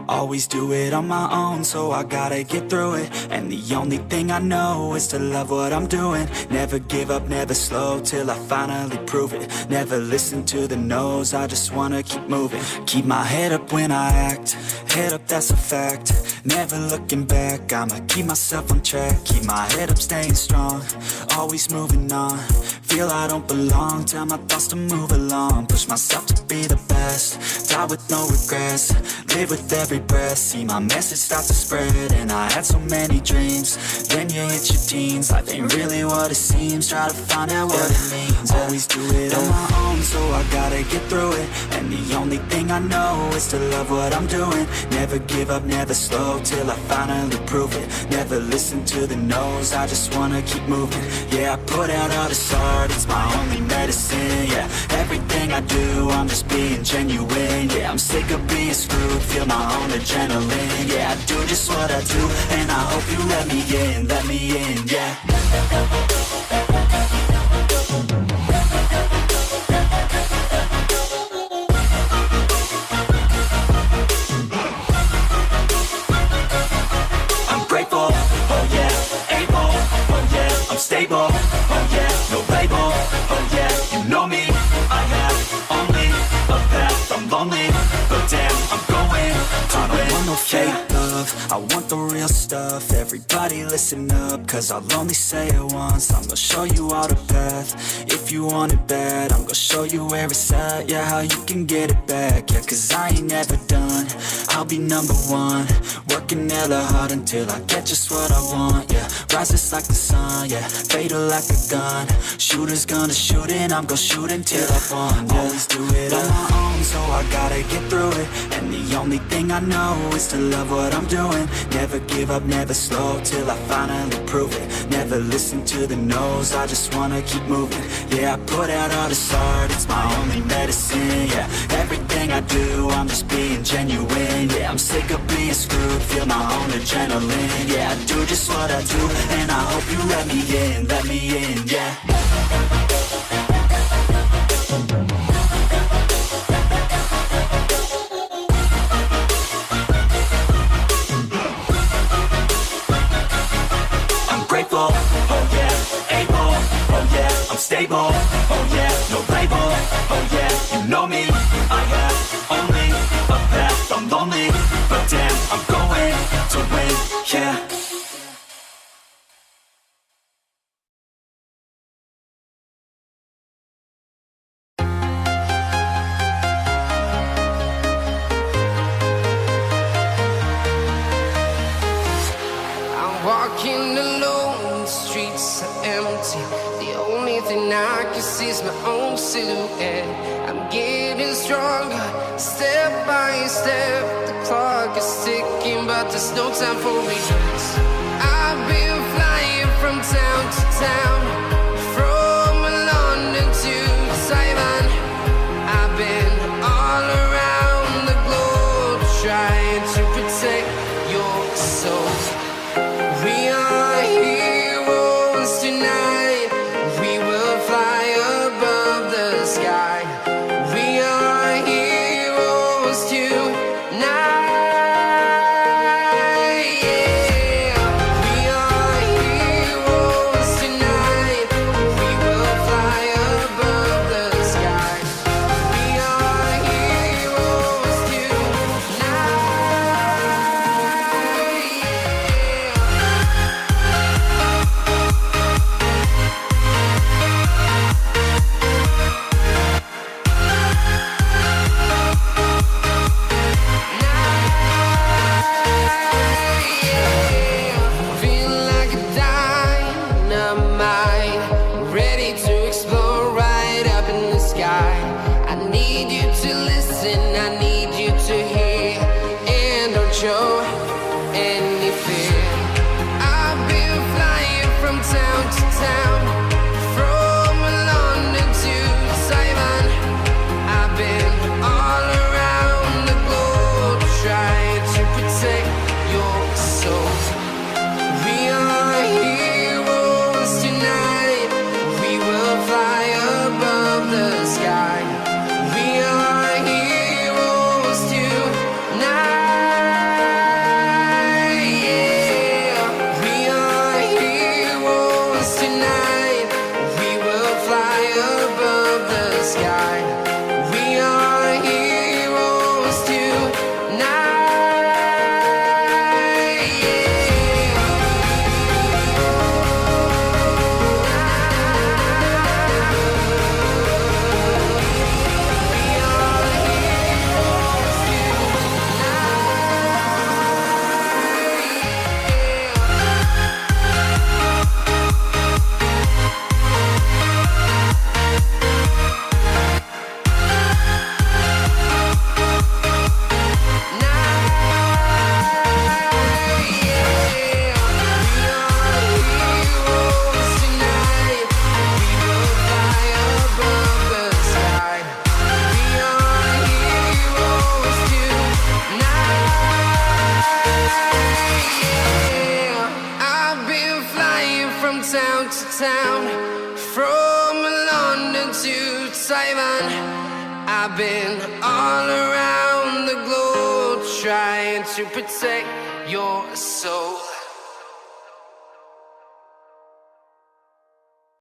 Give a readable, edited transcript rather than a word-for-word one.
Always do it on my own, so I gotta get through it. And the only thing I know is to love what I'm doing. Never give up, never slow, till I finally prove it. Never listen to the no's, I just wanna keep moving. Keep my head up when I act, head up, that's a fact. Never looking back, I'ma keep myself on track. Keep my head up, staying strong, always moving on. Feel I don't belong, tell my thoughts to move along. Push myself to be the best, die with no regrets. Live with every breath, see my message start to spread. And I had so many dreams, then you hit your teens. Life ain't really what it seems, try to find out what it means. Always do it on my own, so I gotta get through it. And the only thing I know is to love what I'm doing. Never give up, never slow, till I finally prove it. Never listen to the no's, I just wanna keep moving. Yeah, I put out all this art, it's my only medicine. Yeah, everything I do, I'm just being genuine. Yeah, I'm sick of being screwed, feel my own adrenaline. Yeah, I do just what I do, and I hope you let me in, yeah. I'm grateful, oh yeah, able, oh yeah, I'm stable, oh yeah, no label, oh yeah, you know me, I have only a path, I'm lonely, but damn, I'm going to win. I don't want no fake love, I want the real stuff. Everybody listen up, cause I'll only say it once. I'm gonna show you all the path, if you want it bad. I'm gonna show you where it's at, yeah, how you can get it back. Yeah, cause I ain't never done, I'll be number one. Working hella hard until I get just what I want, yeah. Rises like the sun, yeah, fatal like a gun. Shooter's gonna shoot and I'm gonna shoot until I won, yeah. Always do it on my own, so I gotta get through it. And the only thing I know is to love what I'm doing. Never give up, never slow, till I finally prove it. Never listen to the no's, I just wanna keep moving. Yeah, I put out all this art, it's my only medicine. Yeah, everything I do, I'm just being genuine. Yeah, I'm sick of being screwed, feel my own adrenaline. Yeah, I do just what I do, and I hope you let me in, yeah. Oh yeah, able, oh yeah, I'm stable, oh yeah, no label, oh yeah, you know me, I have only a path, I'm lonely, but damn, I'm going to win, yeah. I'm walking alone, the streets are empty. The only thing I can see is my own silhouette. I'm getting stronger, step by step. The clock is ticking, but there's no time for regrets. I've been flying from town to town, from London to Taiwan. I've been all around the globe, trying to protect your soul. We are heroes tonight. We will fly above the sky. We are heroes tonight. Yeah. Yeah. I've been flying from town to town, from London to Taiwan. I've been all around the globe trying to protect your soul.